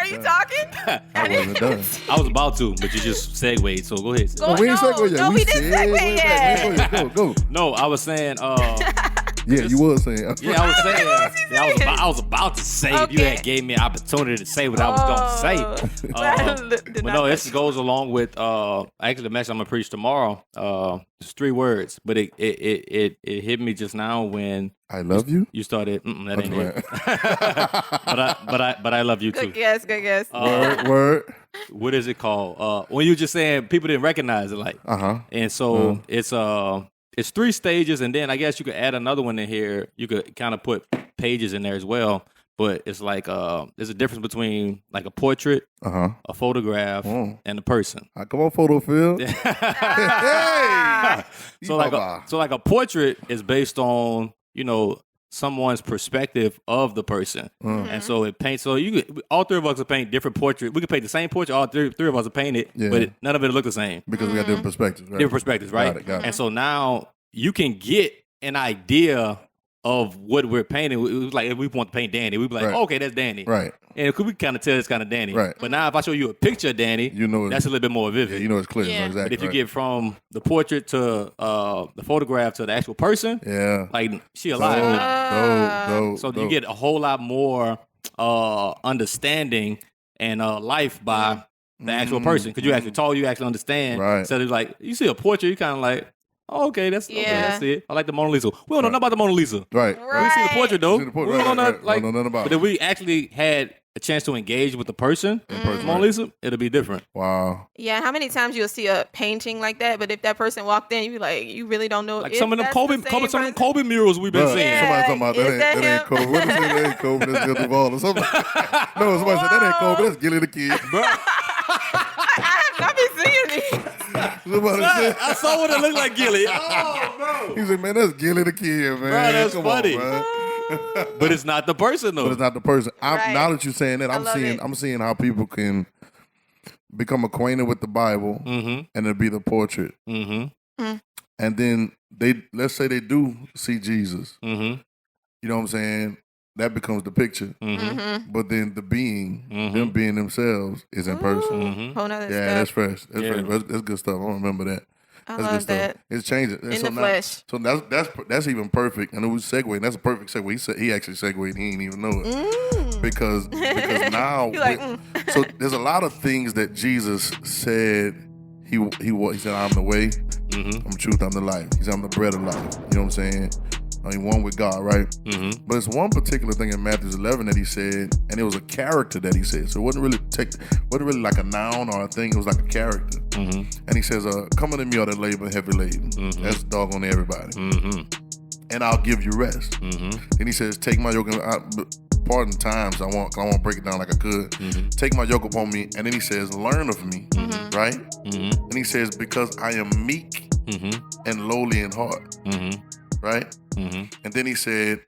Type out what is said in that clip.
Are you talking? I wasn't done. I was about to, but you just segued, so go ahead. No, we didn't segue yet. No, we didn't segue yet. Go. No, I was saying, Yeah, you was saying. yeah, I was saying, I was about to say if you had gave me an opportunity to say what I was going to say. But no, this goes along with actually the message I'm gonna preach tomorrow. It's 3 words, but it hit me just now when I love you. you started. That ain't it. but I love you too. Good guess. Word. What is it called? When you were just saying people didn't recognize it, like. And so it's 3 stages, and then I guess you could add another one in here. You could kind of put pages in there as well. But it's like there's a difference between like a portrait, a photograph, and a person. Come on, photo Phil. Ah. Hey. So like a portrait is based on someone's perspective of the person, and so it paints. So all 3 of us could paint different portraits. We could paint the same portrait. All three of us would paint it, but none of it look the same because we got different perspectives. Right? Different perspectives, right? Got it. And so now you can get an idea of what we're painting. It was like if we want to paint Danny, we'd be like, okay, that's Danny, right? And we kind of tell it's kind of Danny, right? But now if I show you a picture of Danny, that's a little bit more vivid. Yeah, it's clear. Yeah. Exactly. But if you get from the portrait to the photograph to the actual person, like she alive now. So you get a whole lot more understanding and life by the actual person because you actually talk, you actually understand. Right. So it's like you see a portrait, you kind of like. Oh, okay, that's it. I like the Mona Lisa. We don't know nothing about the Mona Lisa. Right. We see the portrait though. We don't know nothing about it. But if we actually had a chance to engage with the person, Mona Lisa, it'll be different. Wow. Yeah, how many times you'll see a painting like that, but if that person walked in, you be like, you really don't know. Like some of them Kobe murals we've been seeing. Somebody talking about that ain't Kobe. What is it? That ain't Kobe. That's Gil Duval or something. No, somebody said that ain't Kobe. That's Gilly the Kid. I be seeing these. I saw what it looked like, Gilly. Oh, bro. He said, man, that's Gilly the Kid, man. Bro, that's funny. On, but it's not the person, though. But it's not the person. Now that you're saying that, I'm seeing how people can become acquainted with the Bible, and it'll be the portrait. And then let's say they do see Jesus. You know what I'm saying? That becomes the picture. But then the being, them being themselves, is in person. Whole nother stuff. That's fresh. That's good stuff. I don't remember that. I That's love good stuff. that. It's changing. In the flesh. So that's even perfect. I know we segue. That's a perfect segue. He actually segued. He didn't even know it because now. So there's a lot of things that Jesus said. He said, "I'm the way, I'm the truth, I'm the life." He said, "I'm the bread of life." You know what I'm saying? I mean, one with God, right? But it's one particular thing in Matthew 11 that he said, and it was a character that he said. So it wasn't really like a noun or a thing. It was like a character. And he says, "Come unto me, all that labor and heavy laden." That's doggone everybody. And I'll give you rest. Then he says, "Take my yoke." Pardon times, I won't break it down like I could. Take my yoke upon me. And then he says, "Learn of me," right? And he says, "Because I am meek and lowly in heart." Right? And then he said,